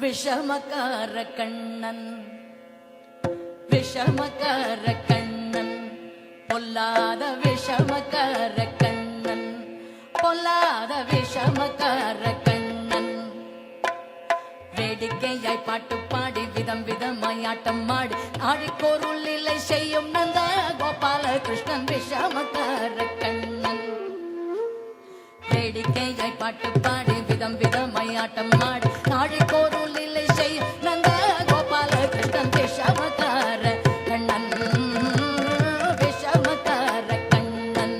விஷமக்கார கண்ணன் விஷமக்கார கண்ணன் பொல்லாத விஷமக்கார கண்ணன் பொல்லாத விஷமக்கார கண்ணன் வேடிக்கையாய் பாட்டு பாடி விதம் விதமாய் ஆட்டம் ஆடி ஆழிக்கோருள் இல்லை செய்யும் நந்த கோபால கிருஷ்ணன் விஷமக்கார கண்ணன் வேடிக்கையாய் பாட்டு பாடி விதம் விதமாய் ஆட்டம் ஆடி ஆழிக்கோருள் இல்லை செய்யும் நந்த கோபால கிருஷ்ணன் விஷமக்கார கண்ணன் விஷமக்கார கண்ணன்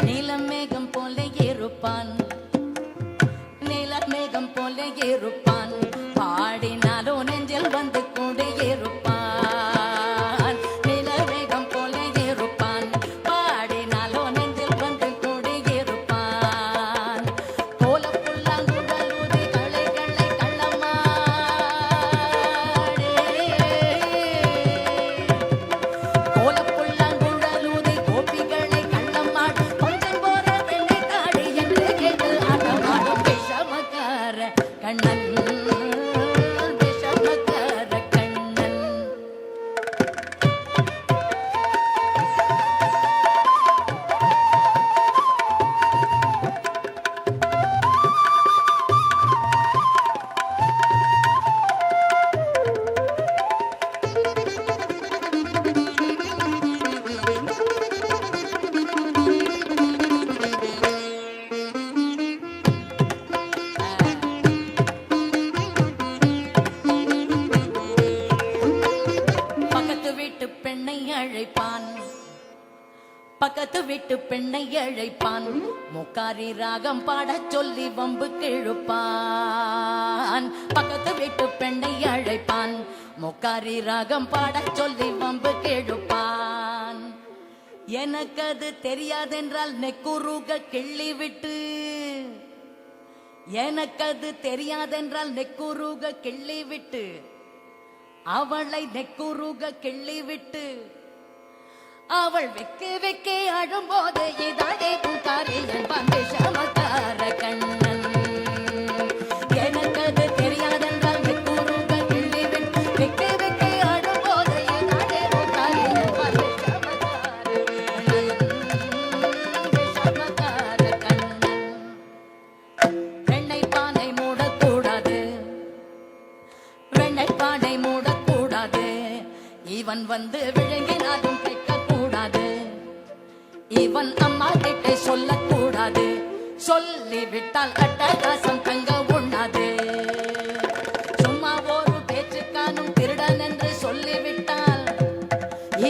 நீலமேகம் போல இருப்பான் நீலமேகம் போல இருப்பான் பாடினாலோ நெஞ்சில் வந்து கூட இருப்பான் நீலமேகம் போல இருப்பான் பாடினாலோ நெஞ்சில் வந்து கூட இருப்பான் கோலப்புல்லாங்குழலூதி களை களை கள்ளமாடே கோலப்புல்லாங்குழலூதி கோபிகளை கள்ளமாடு கொஞ்சம் போற வெள்ளை காடு என்று கேட்டு ஆட்டமாடும் விஷமக்கார கண்ணன் விஷமக்கார கண்ணன் பக்கத்து வீட்டு பெண்ணை அழைப்பான் பக்கத்து வீட்டு பெண்ணை அழைப்பான் முக்காரி ராகம் பாடச் சொல்லி வம்பு கிழுப்பான் பக்கத்து வீட்டு பெண்ணை அழைப்பான் முக்காரி ராகம் பாடச் சொல்லி வம்பு கிழுப்பான் எனக்கு அது தெரியாதென்றால் நெக்குருக கிள்ளி விட்டு எனக்கு அது தெரியாதென்றால் நெக்குருக கிள்ளி விட்டு அவளை நெக்குருக கிள்ளி விட்டு அவள் வெக்க வெக்க அழும்போது இதாடே பூக்காரே என்பான் விஷமக்கார கண்ணன் எனக்கு அது தெரியாதென்றால் நெக்குருக கிள்ளி விட்டு வெக்க வெக்க அழும்போது இதாடே பூக்காரே என்பான் விஷமக்கார கண்ணன் வெண்ணை பானை மூடக்கூடாது வெண்ணை பானை மூடக்கூடாது இவன் வந்து விழுங்கினாலும் கேட்கக்கூடாது இவன் அம்மா கிட்ட சொல்லக்கூடாது சொல்லிவிட்டால் அட்டகாசம் தங்க உண்ணாது சும்மா ஒரு பேச்சுக்கானும் திருடன் என்று சொல்லிவிட்டால்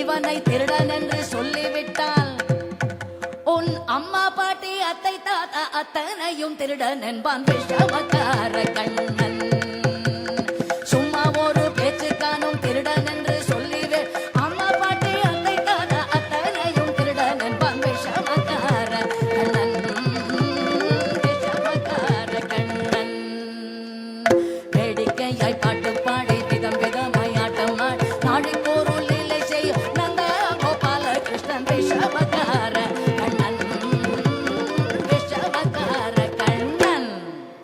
இவனை திருடன் என்று சொல்லிவிட்டால் உன் அம்மா பாட்டி அத்தை தாத்தா அத்தனையும் திருடன் என்பான் விஷமக்கார கண்ணன் சும்மா ஒரு பேச்சுக்கானும் திருடன் என்று சொல்லிவே அம்மா பாட்டி அத்தை தாத்தா அத்தனையும் திருடன் என்பான் விஷமக்கார கண்ணன் விஷமக்கார கண்ணன் வேடிக்கையாய் பாட்டு